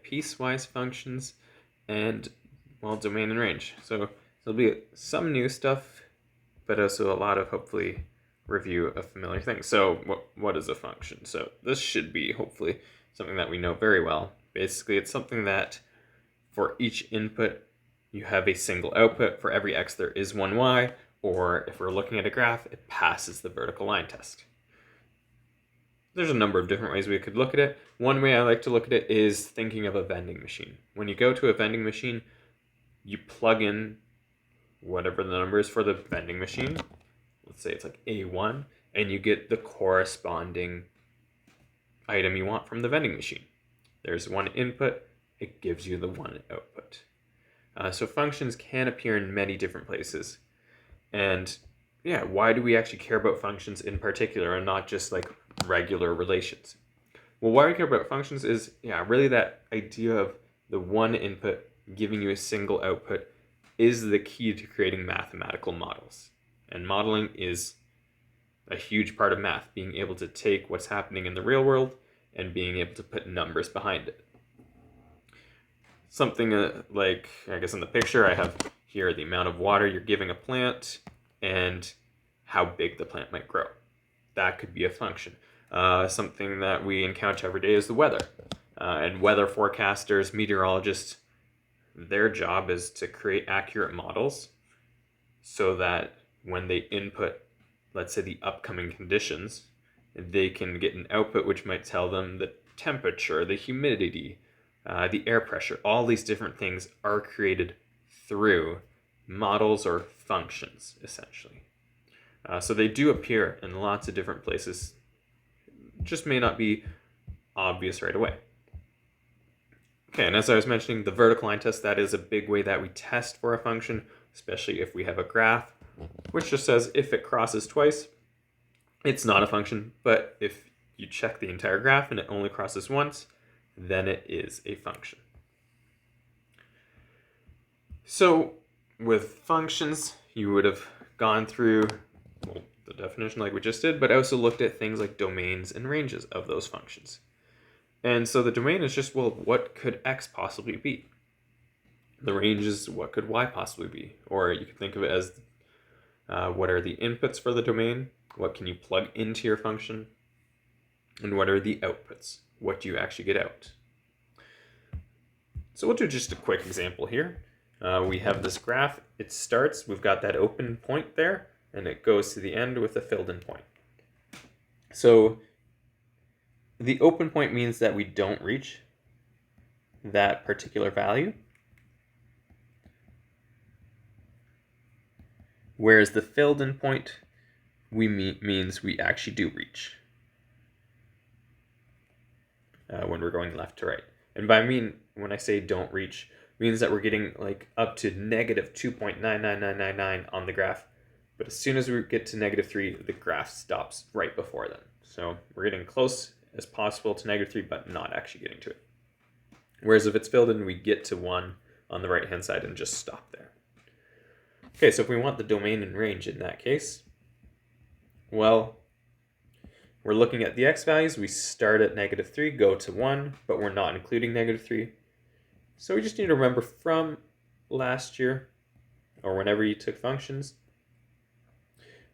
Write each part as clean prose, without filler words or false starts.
piecewise functions and, well, domain and range. So there'll be some new stuff, but also a lot of, hopefully, review of familiar things. So what is a function? So this should be, hopefully, something that we know very well. Basically, it's something that for each input, you have a single output. For every x, there is one y, or if we're looking at a graph, it passes the vertical line test. There's a number of different ways we could look at it. One way I like to look at it is thinking of a vending machine. When you go to a vending machine, you plug in whatever the number is for the vending machine. Let's say it's like A1, and you get the corresponding item you want from the vending machine. There's one input, it gives you the one output. So functions can appear in many different places. And yeah, why do we actually care about functions in particular and not just like regular relations? Well, why we care about functions is, really that idea of the one input giving you a single output is the key to creating mathematical models. And modeling is a huge part of math, being able to take what's happening in the real world and being able to put numbers behind it. Something like, I guess in the picture I have here, the amount of water you're giving a plant and how big the plant might grow. That could be a function. Something that we encounter every day is the weather. And weather forecasters, meteorologists, their job is to create accurate models so that when they input, let's say, the upcoming conditions, they can get an output which might tell them the temperature, the humidity, the air pressure. All these different things are created through models or functions, essentially. So they do appear in lots of different places. Just may not be obvious right away. Okay, and as I was mentioning, the vertical line test, that is a big way that we test for a function, especially if we have a graph, which just says if it crosses twice, it's not a function, but if you check the entire graph and it only crosses once, then it is a function. So with functions, you would have gone through the definition like we just did, but also looked at things like domains and ranges of those functions. And so the domain is just, well, what could x possibly be? The range is what could y possibly be? Or you could think of it as what are the inputs for the domain? What can you plug into your function? And what are the outputs? What do you actually get out? So we'll do just a quick example here. We have this graph. It starts, we've got that open point there, and it goes to the end with a filled in point. So the open point means that we don't reach that particular value, whereas the filled in point means we actually do reach when we're going left to right. And when I say don't reach, means that we're getting like up to negative 2.99999 on the graph. But as soon as we get to -3, the graph stops right before then. So we're getting close as possible to -3, but not actually getting to it. Whereas if it's filled in, we get to 1 on the right-hand side and just stop there. Okay, so if we want the domain and range in that case, well, we're looking at the x values. We start at -3, go to 1, but we're not including -3. So we just need to remember from last year, or whenever you took functions,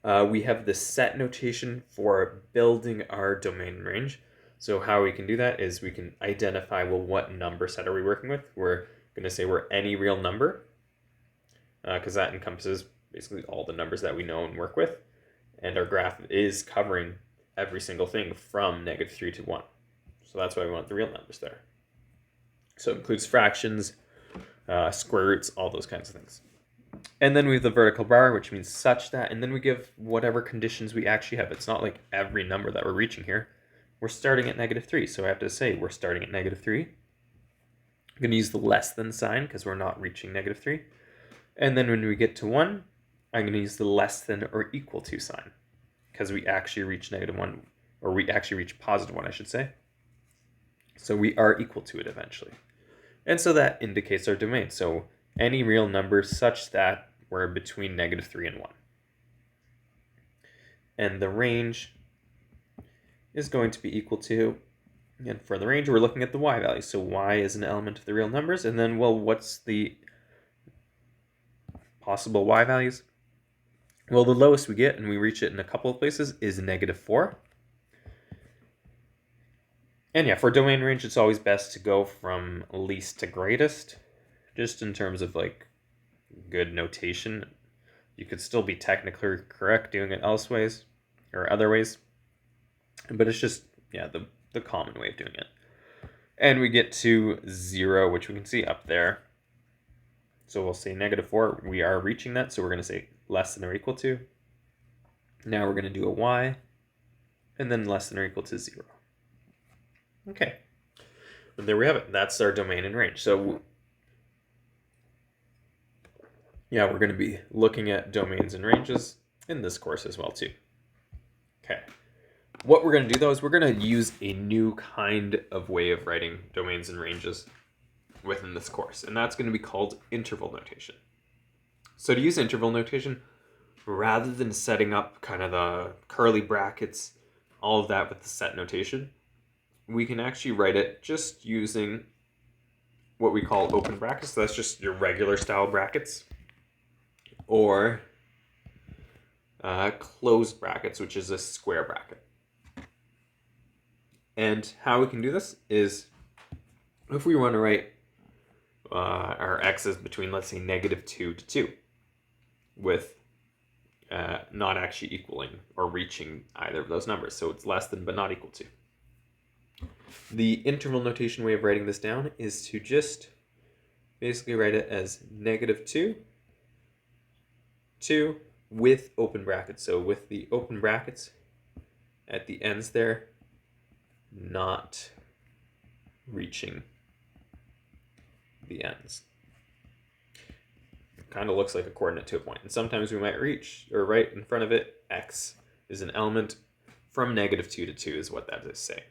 we have the set notation for building our domain and range. So how we can do that is we can identify, well, what number set are we working with? We're going to say we're any real number, because that encompasses basically all the numbers that we know and work with. And our graph is covering every single thing from -3 to 1. So that's why we want the real numbers there. So it includes fractions, square roots, all those kinds of things. And then we have the vertical bar, which means such that, and then we give whatever conditions we actually have. It's not like every number that we're reaching here. We're starting at -3, so I have to say we're starting at -3. I'm going to use the less than sign because we're not reaching -3. And then when we get to 1, I'm going to use the less than or equal to sign because we actually reach -1, or we actually reach +1, I should say. So we are equal to it eventually. And so that indicates our domain. So any real number such that we're between -3 and 1. And the range is going to be equal to And for the range, we're looking at the y value. So y is an element of the real numbers. And then, well, what's the possible y values? Well, the lowest we get, and we reach it in a couple of places, is -4. And yeah, for domain range, it's always best to go from least to greatest, just in terms of like good notation. You could still be technically correct doing it elseways or other ways, but it's just, yeah, the common way of doing it. And we get to 0, which we can see up there. So we'll say -4. We are reaching that, so we're going to say less than or equal to. Now we're going to do a y, and then less than or equal to 0. Okay. And there we have it. That's our domain and range. So yeah, we're going to be looking at domains and ranges in this course as well too. Okay. What we're going to do though is we're going to use a new kind of way of writing domains and ranges within this course, and that's going to be called interval notation. So to use interval notation, rather than setting up kind of the curly brackets, all of that with the set notation, we can actually write it just using what we call open brackets. So that's just your regular style brackets, or closed brackets, which is a square bracket. And how we can do this is if we want to write our x's between, let's say, -2 to 2, with not actually equaling or reaching either of those numbers. So it's less than but not equal to. The interval notation way of writing this down is to just basically write it as -2, 2 with open brackets. So with the open brackets at the ends there, not reaching the ends. Kind of looks like a coordinate to a point. And sometimes we might reach, or right in front of it, x is an element from -2 to 2 is what that is saying.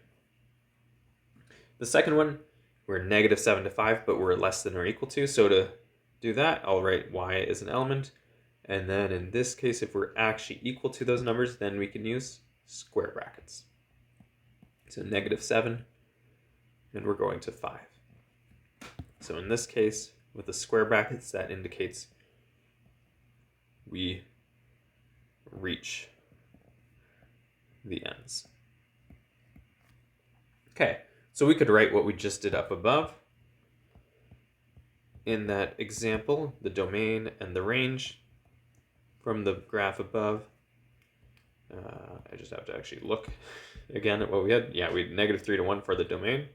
The second one, we're -7 to 5, but we're less than or equal to. So to do that, I'll write y as an element. And then in this case, if we're actually equal to those numbers, then we can use square brackets. So -7, and we're going to 5. So in this case, with the square brackets, that indicates we reach the ends. Okay, so we could write what we just did up above. In that example, the domain and the range from the graph above. I just have to actually look again at what we had. Yeah, we had -3 to 1 for the domain.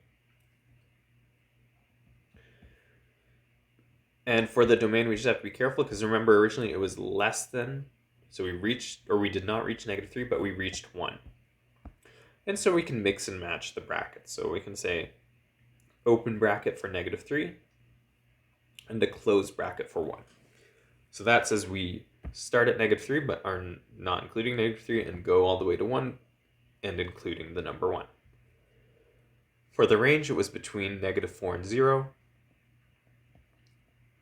And for the domain, we just have to be careful because remember originally it was less than, so we reached, or we did not reach -3, but we reached 1. And so we can mix and match the brackets. So we can say open bracket for -3 and a closed bracket for 1. So that says we start at -3 but are not including -3 and go all the way to 1 and including the number 1. For the range, it was between -4 and 0.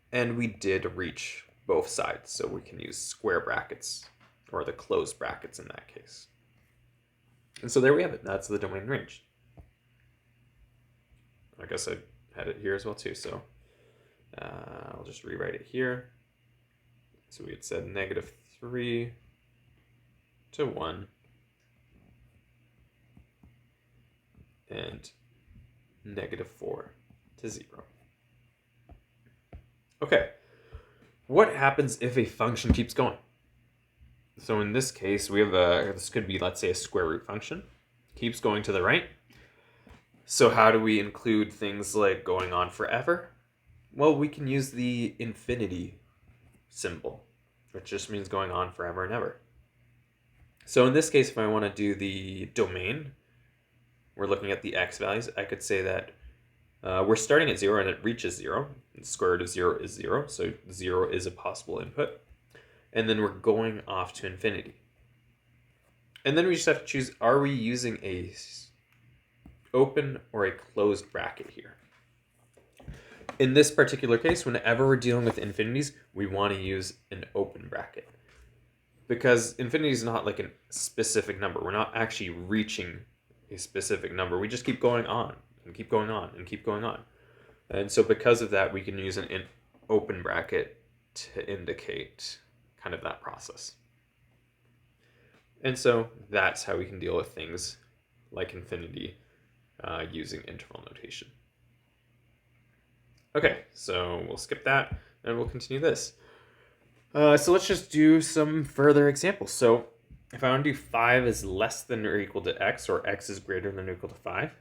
And we did reach both sides, so we can use square brackets or the closed brackets in that case. And so there we have it. That's the domain range. I guess I had it here as well too, so I'll just rewrite it here. So we had said -3 to 1 and -4 to 0. Okay, what happens if a function keeps going? So in this case, we have this could be, let's say, a square root function. Keeps going to the right. So how do we include things like going on forever? Well, we can use the infinity symbol, which just means going on forever and ever. So in this case, if I want to do the domain, we're looking at the x values. I could say that we're starting at 0 and it reaches 0. The square root of 0 is 0, so 0 is a possible input. And then we're going off to infinity. And then we just have to choose, are we using a open or a closed bracket here? In this particular case, whenever we're dealing with infinities, we want to use an open bracket. Because infinity is not like a specific number. We're not actually reaching a specific number. We just keep going on and keep going on and keep going on. And so because of that, we can use an open bracket to indicate kind of that process. And so that's how we can deal with things like infinity using interval notation. Okay, so we'll skip that and we'll continue this. So let's just do some further examples. So if I want to do 5 is less than or equal to x, or x is greater than or equal to 5,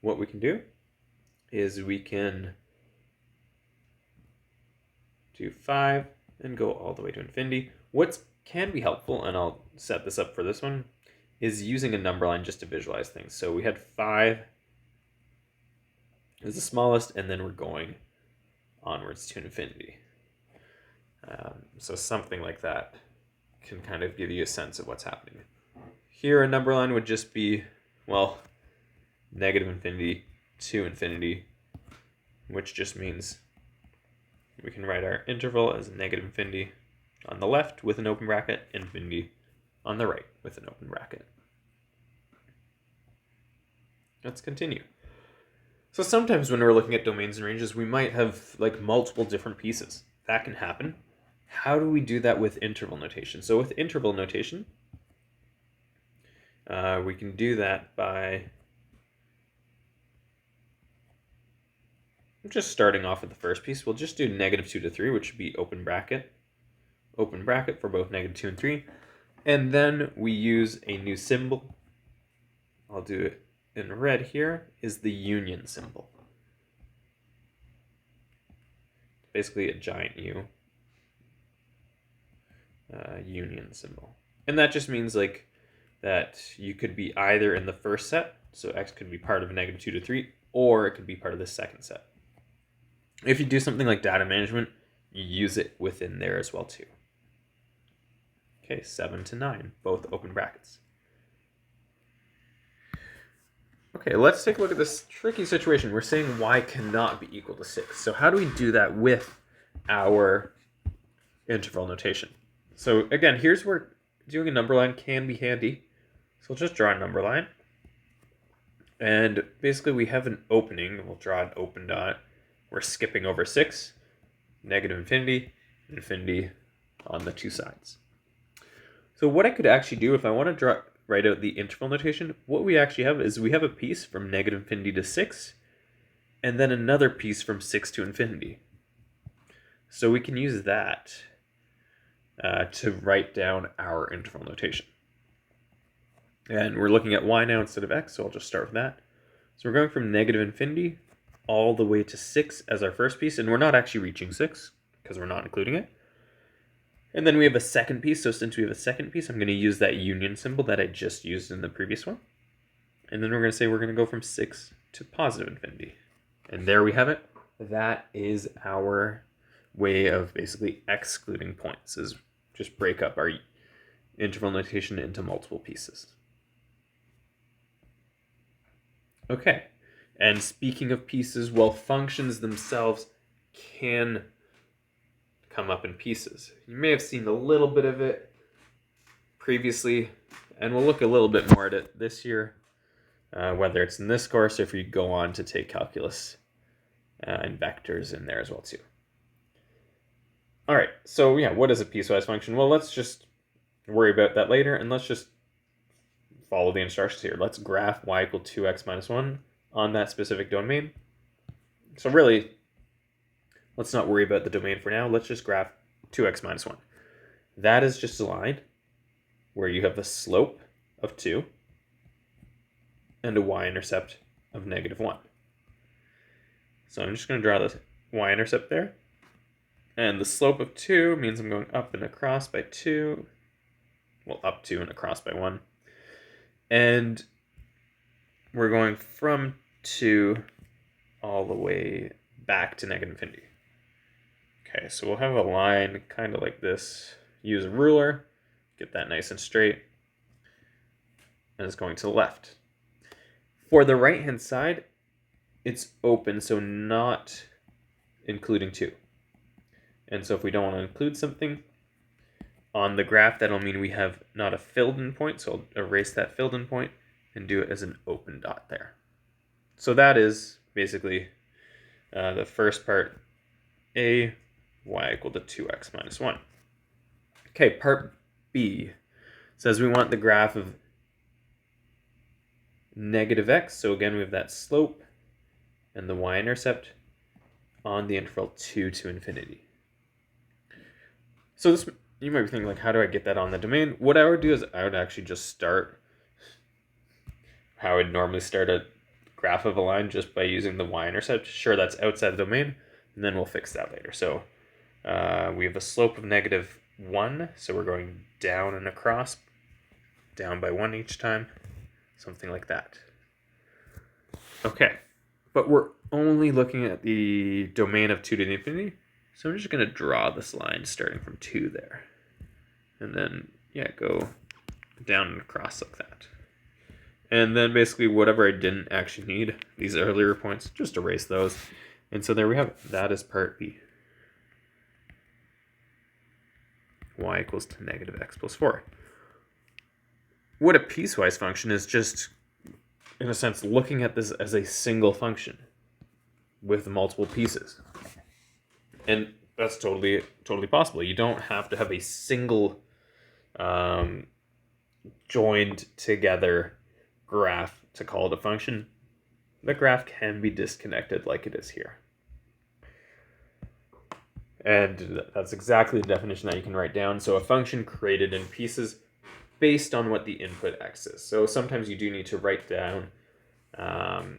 what we can do is we can do 5 and go all the way to infinity. What can be helpful, and I'll set this up for this one, is using a number line just to visualize things. So we had 5 is the smallest, and then we're going onwards to infinity. So something like that can kind of give you a sense of what's happening. Here a number line would just be, well, negative infinity to infinity, which just means we can write our interval as negative infinity on the left with an open bracket, infinity on the right with an open bracket. Let's continue. So sometimes when we're looking at domains and ranges, we might have like multiple different pieces. That can happen. How do we do that with interval notation? So with interval notation, we can do that by just starting off with the first piece. We'll just do negative 2 to 3, which would be open bracket for both negative 2 and 3. And then we use a new symbol. I'll do it in red here, is the union symbol. Basically a giant U. Union symbol. And that just means like that you could be either in the first set, so x could be part of negative 2 to 3, or it could be part of the second set. If you do something like data management, you use it within there as well too. Okay, 7 to 9, both open brackets. Okay, let's take a look at this tricky situation. We're saying y cannot be equal to 6. So how do we do that with our interval notation? So again, here's where doing a number line can be handy. So we'll just draw a number line. And basically we have an opening. We'll draw an open dot. We're skipping over 6, negative infinity, infinity on the two sides. So what I could actually do if I want to write out the interval notation, what we actually have is we have a piece from negative infinity to 6, and then another piece from 6 to infinity. So we can use that to write down our interval notation. And we're looking at y now instead of x, so I'll just start with that. So we're going from negative infinity all the way to 6 as our first piece, and we're not actually reaching 6 because we're not including it. And then we have a second piece, so since we have a second piece, I'm going to use that union symbol that I just used in the previous one. And then we're going to say we're going to go from 6 to positive infinity. And there we have it. That is our way of basically excluding points, is just break up our interval notation into multiple pieces. Okay, and speaking of pieces, well, functions themselves can come up in pieces. You may have seen a little bit of it previously, and we'll look a little bit more at it this year, whether it's in this course or if you go on to take calculus and vectors in there as well too. All right, so yeah, what is a piecewise function? Well, let's just worry about that later, and let's just follow the instructions here. Let's graph y equal 2x minus 1 on that specific domain. So really, let's not worry about the domain for now. Let's just graph 2x minus 1. That is just a line where you have the slope of 2 and a y-intercept of negative 1. So I'm just going to draw the y-intercept there. And the slope of 2 means I'm going up and across by 2. Well, up 2 and across by 1. And we're going from 2 all the way back to negative infinity. Okay, so we'll have a line kind of like this. Use a ruler, get that nice and straight. And it's going to the left. For the right-hand side, it's open, so not including 2. And so if we don't want to include something on the graph, that'll mean we have not a filled-in point, so I'll erase that filled-in point, and do it as an open dot there. So that is basically the first part, a y equal to 2x minus 1. Okay, part B says we want the graph of negative x. So again, we have that slope and the y-intercept on the interval 2 to infinity. So this, you might be thinking, like, how do I get that on the domain? What I would do is I would actually just start how I'd normally start a graph of a line, just by using the y-intercept. Sure, that's outside the domain, and then we'll fix that later. So we have a slope of negative 1, so we're going down and across, down by 1 each time, something like that. Okay, but we're only looking at the domain of 2 to the infinity, so I'm just going to draw this line starting from 2 there. And then, yeah, go down and across like that. And then basically whatever I didn't actually need, these earlier points, just erase those. And so there we have it. That is part B. Y equals to negative x plus 4. What a piecewise function is just, in a sense, looking at this as a single function with multiple pieces. And that's totally possible. You don't have to have a single joined together graph to call it a function. The graph can be disconnected like it is here. And that's exactly the definition that you can write down. So a function created in pieces based on what the input x is. So sometimes you do need to write down in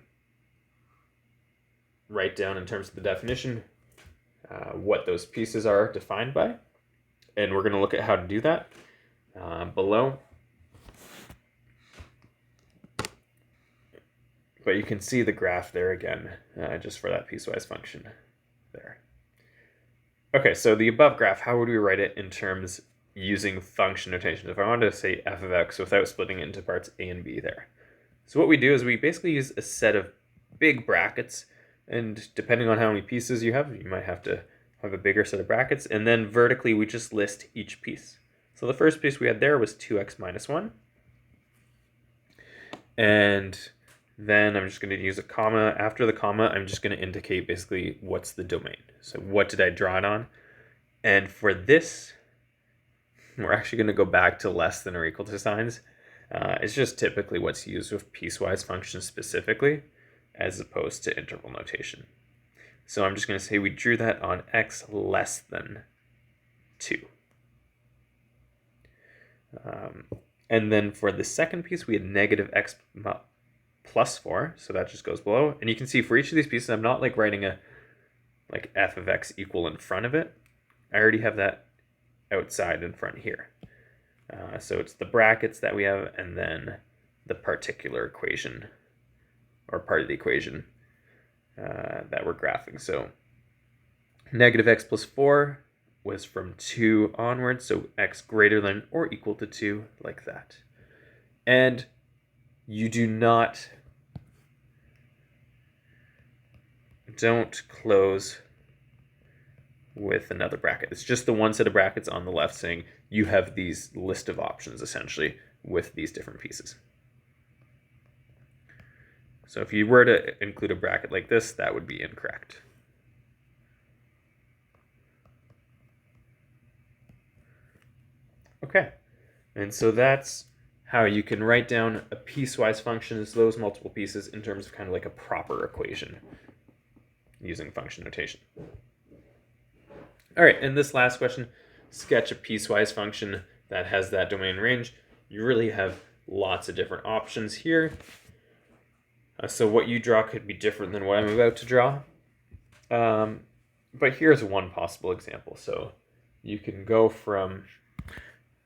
terms of the definition what those pieces are defined by. And we're going to look at how to do that below. But you can see the graph there again, just for that piecewise function there. Okay, so the above graph, how would we write it in terms using function notation? If I wanted to say f of x without splitting it into parts a and b there. So what we do is we basically use a set of big brackets, and depending on how many pieces you have, you might have to have a bigger set of brackets, and then vertically we just list each piece. So the first piece we had there was 2x minus 1. And then I'm just going to use a comma. After the comma, I'm just going to indicate basically what's the domain. So what did I draw it on? And for this, we're actually going to go back to less than or equal to signs. It's just typically what's used with piecewise functions specifically, as opposed to interval notation. So I'm just going to say we drew that on x less than 2. And then for the second piece, we had negative x plus 4, so that just goes below. And you can see for each of these pieces, I'm not like writing a like f of x equal in front of it. I already have that outside in front here. So it's the brackets that we have, and then the particular equation, or part of the equation that we're graphing. So negative x plus 4 was from 2 onwards, so x greater than or equal to 2, like that. And you don't close with another bracket. It's just the one set of brackets on the left saying you have these list of options essentially with these different pieces. So if you were to include a bracket like this, that would be incorrect. Okay, and so that's how you can write down a piecewise function as those multiple pieces in terms of kind of like a proper equation using function notation. All right, and this last question, sketch a piecewise function that has that domain range. You really have lots of different options here. So what you draw could be different than what I'm about to draw. But here's one possible example. So you can go from,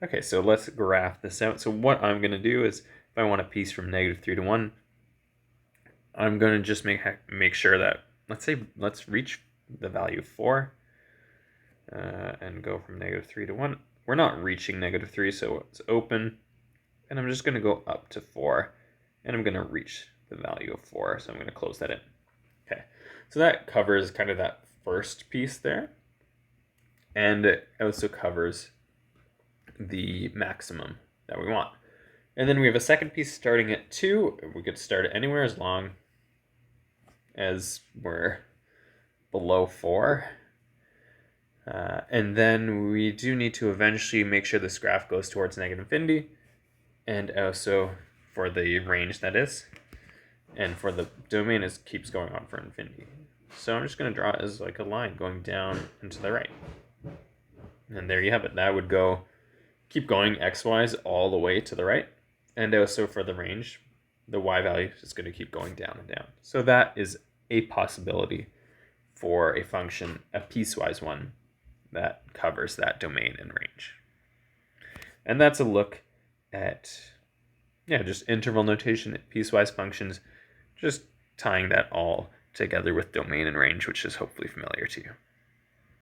okay, so let's graph this out. So what I'm going to do is, if I want a piece from negative 3 to 1, I'm going to just make sure that, let's reach the value of 4 and go from negative 3 to 1. We're not reaching negative 3, so it's open. And I'm just going to go up to 4, and I'm going to reach the value of 4, so I'm going to close that in. Okay, so that covers kind of that first piece there. And it also covers the maximum that we want. And then we have a second piece starting at 2. We could start it anywhere as long as we're below 4. And then we do need to eventually make sure this graph goes towards negative infinity, and also for the range, that is, and for the domain, it keeps going on for infinity. So I'm just going to draw it as like a line going down and to the right. And there you have it. That would go, keep going xy's all the way to the right. And also for the range, the y value is going to keep going down and down. So that is a possibility for a function, a piecewise one, that covers that domain and range. And that's a look at, just interval notation, piecewise functions, just tying that all together with domain and range, which is hopefully familiar to you.